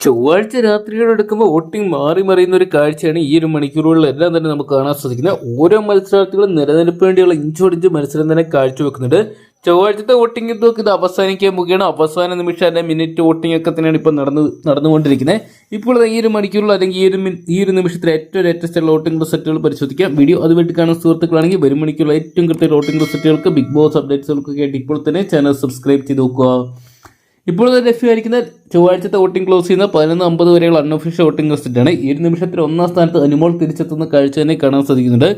ചൊവ്വാഴ്ച രാത്രികളെടുക്കുമ്പോൾ വോട്ടിംഗ് മാറി മറിയുന്ന ഒരു കാഴ്ചയാണ് ഈ ഒരു മണിക്കൂറുകളിലെല്ലാം തന്നെ നമുക്ക് കാണാൻ സാധിക്കുന്നത്. ഓരോ മത്സരാർത്ഥികളും നിലനിൽപ്പ് വേണ്ടിയുള്ള ഇഞ്ചോടിഞ്ച് മത്സരം തന്നെ കാഴ്ചവെക്കുന്നുണ്ട്. ചൊവ്വാഴ്ചത്തെ വോട്ടിംഗ് ഇതൊക്കെ ഇത് അവസാനിക്കാൻ പോകുകയാണ്. അവസാന നിമിഷം അല്ലെ മിനിറ്റ് വോട്ടിംഗ് ഒക്കെ തന്നെയാണ് ഇപ്പോൾ നടന്നുകൊണ്ടിരിക്കുന്നത്. ഇപ്പോൾ ഈ ഒരു മണിക്കൂറിൽ അല്ലെങ്കിൽ ഈ ഒരു നിമിഷത്തിൽ ഏറ്റവും ലേറ്റസ്റ്റ് ഉള്ള വോട്ടിംഗ് റിസൾട്ടുകൾ പരിശോധിക്കാം. വീഡിയോ അതുമായിട്ട് കാണുന്ന സുഹൃത്തുക്കളാണെങ്കിൽ വരും മണിക്കൂറിൽ ഏറ്റവും കൃത്യ വോട്ടിംഗ് റിസൾട്ടുകൾക്ക് ബിഗ് ബോസ് അപ്ഡേറ്റ്സുകൾക്കൊക്കെ ആയിട്ട് ഇപ്പോൾ തന്നെ ചാനൽ സബ്സ്ക്രൈബ് ചെയ്ത് നോക്കുക. ഇപ്പോൾ ലഭ്യമായിരിക്കുന്ന ചൊവ്വാഴ്ചത്തെ വോട്ടിംഗ് ക്ലോസ് ചെയ്യുന്ന 11:50 വരെയുള്ള അൺഒഫീഷ്യൽ വോട്ടിംഗ് റിസൾട്ടാണ്. ഈ ഒരു നിമിഷത്തിൽ ഒന്നാം സ്ഥാനത്ത് അനുമോൾ തിരിച്ചെത്തുന്ന കാഴ്ച തന്നെ കാണാൻ സാധിക്കുന്നുണ്ട്.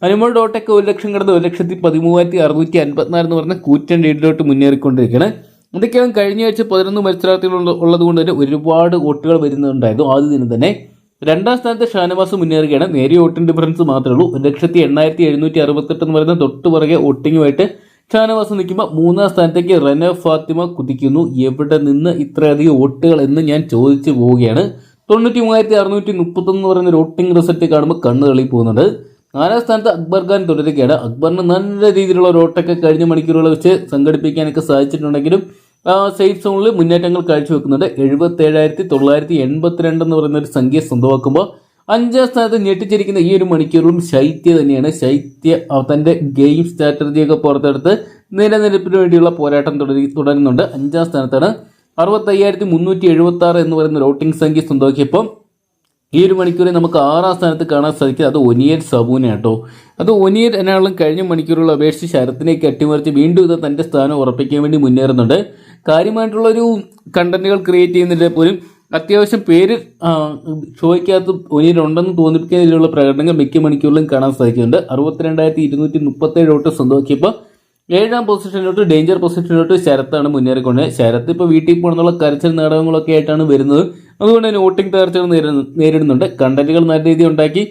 അനുമോളുടെ വോട്ടൊക്കെ 1 ലക്ഷം കടന്ന് 1,13,654 എന്ന് പറഞ്ഞ കൂറ്റൻ ലീഡിലോട്ട് മുന്നേറിക്കൊണ്ടിരിക്കുകയാണ്. എന്തൊക്കെയാണ് കഴിഞ്ഞ ആഴ്ച 11 മത്സരാർത്ഥികൾ ഉള്ളതുകൊണ്ട് തന്നെ ഒരുപാട് വോട്ടുകൾ വരുന്നുണ്ടായിരുന്നു. ആദ്യ ദിനം തന്നെ രണ്ടാം സ്ഥാനത്ത് ഷാനവാസ് മുന്നേറുകയാണ്. നേരിയ വോട്ടിംഗ് ഡിഫറൻസ് മാത്രമേ ഉള്ളൂ. 1,08,768 എന്ന് പറയുന്ന തൊട്ട് പുറകെ വോട്ടിങ്ങുമായിട്ട് ഷാനവാസ് നിൽക്കുമ്പോൾ മൂന്നാം സ്ഥാനത്തേക്ക് റന ഫാത്തിമ കുതിക്കുന്നു. എവിടെ നിന്ന് ഇത്രയധികം വോട്ടുകൾ എന്ന് ഞാൻ ചോദിച്ചു പോവുകയാണ്. 93,631 എന്ന് പറയുന്ന വോട്ടിംഗ് റിസൾട്ട് കാണുമ്പോൾ കണ്ണ് തള്ളി പോകുന്നുണ്ട്. നാലാം സ്ഥാനത്ത് അക്ബർ ഖാൻ തുടരുകയാണ്. അക്ബറിന് നല്ല രീതിയിലുള്ള ഒരു വോട്ടൊക്കെ കഴിഞ്ഞ മണിക്കൂറുകൾ വെച്ച് സംഘടിപ്പിക്കാനൊക്കെ സാധിച്ചിട്ടുണ്ടെങ്കിലും സേഫ് സോണിൽ മുന്നേറ്റങ്ങൾ കാഴ്ചവെക്കുന്നുണ്ട്. 77,982 എന്ന് പറയുന്ന ഒരു സംഖ്യ സ്വന്തമാക്കുമ്പോൾ അഞ്ചാം സ്ഥാനത്ത് ഞെട്ടിച്ചിരിക്കുന്ന ഈ ഒരു മണിക്കൂറിലും ശൈത്യ തന്നെയാണ്. ശൈത്യ തന്റെ ഗെയിം സ്ട്രാറ്റജിയൊക്കെ പുറത്തെടുത്ത് നിലനിൽപ്പിന് വേണ്ടിയുള്ള പോരാട്ടം തുടരുന്നുണ്ട്. അഞ്ചാം സ്ഥാനത്താണ്. 65,376 എന്ന് പറയുന്ന വോട്ടിംഗ് സംഖ്യ സ്വന്തമാക്കിയപ്പോൾ ഈ ഒരു മണിക്കൂറിൽ നമുക്ക് ആറാം സ്ഥാനത്ത് കാണാൻ സാധിക്കും. അത് ഒനിയർ സബൂന കേട്ടോ. അത് ഒനിയർ എന്നാളും കഴിഞ്ഞ മണിക്കൂറുകൾ അപേക്ഷിച്ച് ശരത്തിനേക്ക് അട്ടിമറിച്ച് വീണ്ടും ഇത് തന്റെ സ്ഥാനം ഉറപ്പിക്കാൻ വേണ്ടി മുന്നേറുന്നുണ്ട്. കാര്യമായിട്ടുള്ളൊരു കണ്ടന്റുകൾ ക്രിയേറ്റ് ചെയ്യുന്നതിൽ പോലും അത്യാവശ്യം പേര് ഷോയ്ക്കകത്ത് ഒനിയരുണ്ടെന്ന് തോന്നിപ്പിക്കുന്ന രീതിയിലുള്ള പ്രകടനങ്ങൾ മിക്ക മണിക്കൂറിലും കാണാൻ സാധിക്കുന്നുണ്ട്. 62,237 വോട്ട് സ്വന്തമാക്കിയപ്പോൾ ഏഴാം പൊസിഷനിലോട്ട് ഡേഞ്ചർ പൊസിഷനിലോട്ട് ശരത്താണ് മുന്നേറിക്കൊണ്ട്. ശരത്ത് ഇപ്പോൾ വീട്ടിൽ പോകണമെന്നുള്ള കരച്ചിൽ നാടകങ്ങളൊക്കെ ആയിട്ടാണ് വരുന്നത്. അതുകൊണ്ട് തന്നെ വോട്ടിംഗ് തകർച്ചകൾ നേരിടുന്നുണ്ട്. കണ്ടന്റുകൾ നല്ല രീതിയിൽ ഉണ്ടാക്കി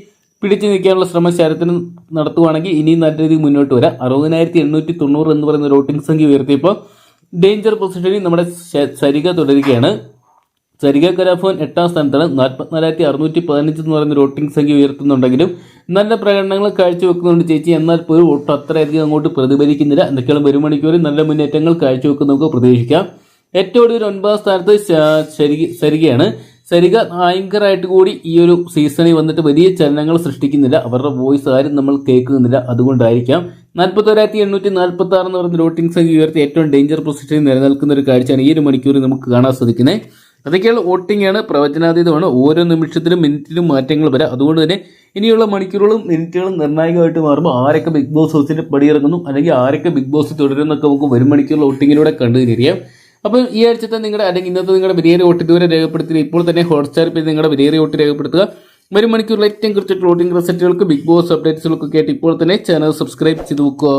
പിടിച്ചു നിൽക്കാനുള്ള ശ്രമം ശരത്തിന് നടത്തുവാണെങ്കിൽ ഇനിയും നല്ല രീതിയിൽ മുന്നോട്ട് വരാം. 60,890 എന്ന് പറയുന്ന വോട്ടിംഗ് സംഖ്യ ഉയർത്തിയപ്പോൾ ഡേഞ്ചർ പൊസിഷനിൽ നമ്മുടെ സരിക തുടരുകയാണ്. സരിക കലാഭവൻ 8ാം സ്ഥാനത്താണ്. 44,615 എന്ന് പറയുന്ന വോട്ടിംഗ് സംഖ്യ ഉയർത്തുന്നുണ്ടെങ്കിലും നല്ല പ്രകടനങ്ങൾ കാഴ്ചവെക്കുന്നുണ്ട് ചേച്ചി. എന്നാൽ പോലും വോട്ട് അത്രയധികം അങ്ങോട്ട് പ്രതിഫലിക്കുന്നില്ല. എന്തൊക്കെയാണ് വരും മണിക്കൂറിൽ നല്ല മുന്നേറ്റങ്ങൾ കാഴ്ചവെക്കുന്ന നമുക്ക് പ്രതീക്ഷിക്കാം. ഏറ്റവും കൂടുതൽ 9ാം സ്ഥാനത്ത് സരികയാണ്. സരിക ആങ്കറായിട്ട് കൂടി ഈ ഒരു സീസണിൽ വന്നിട്ട് വലിയ ചലനങ്ങൾ സൃഷ്ടിക്കുന്നില്ല. അവരുടെ വോയിസ് ആരും നമ്മൾ കേൾക്കുന്നില്ല. അതുകൊണ്ടായിരിക്കാം. 41,846 എന്ന് പറയുന്ന വോട്ടിംഗ് സംഖ്യ ഉയർത്തി ഏറ്റവും ഡേഞ്ചർ പൊസിഷനിൽ നിലനിൽക്കുന്ന ഒരു കാഴ്ചയാണ് ഈ ഒരു മണിക്കൂറിൽ നമുക്ക് കാണാൻ സാധിക്കുന്നത്. അതൊക്കെയാണ് വോട്ടിംഗ് ആണ്. പ്രവചനാതീതമാണ്. ഓരോ നിമിഷത്തിലും മിനിറ്റിലും മാറ്റങ്ങൾ വരാം. അതുകൊണ്ട് തന്നെ ഇനിയുള്ള മണിക്കൂറുകളും മിനിറ്റുകളും നിർണായകമായിട്ട് മാറുമ്പോൾ ആരൊക്കെ ബിഗ് ബോസ് ഹൗസിന്റെ പടിയിറങ്ങുന്നു അല്ലെങ്കിൽ ആരൊക്കെ ബിഗ് ബോസ് തുടരുന്നൊക്കെ നമുക്ക് വരും മണിക്കൂറിൽ വോട്ടിങ്ങിലൂടെ കണ്ടുതിരിയാം. അപ്പോൾ ഈ ആഴ്ചത്തെ നിങ്ങളുടെ അല്ലെങ്കിൽ ഇന്നത്തെ നിങ്ങളുടെ വിലയേറിയ വോട്ട് ഇതുവരെ രേഖപ്പെടുത്തി ഇപ്പോൾ തന്നെ ഹോട്ട്സ്റ്റാറിൽ പോയി നിങ്ങളുടെ വിലയേറിയ വോട്ട് രേഖപ്പെടുത്തുക. വരും മണിക്കൂറിൽ ഏറ്റവും കൃത്യമായിട്ട് വോട്ടിംഗ് റിസൾട്ടുകൾക്ക് ബിഗ് ബോസ് അപ്ഡേറ്റ്സുകൾക്കൊക്കെ ആയിട്ട് ഇപ്പോൾ തന്നെ ചാനൽ സബ്സ്ക്രൈബ് ചെയ്ത് വെക്കുക.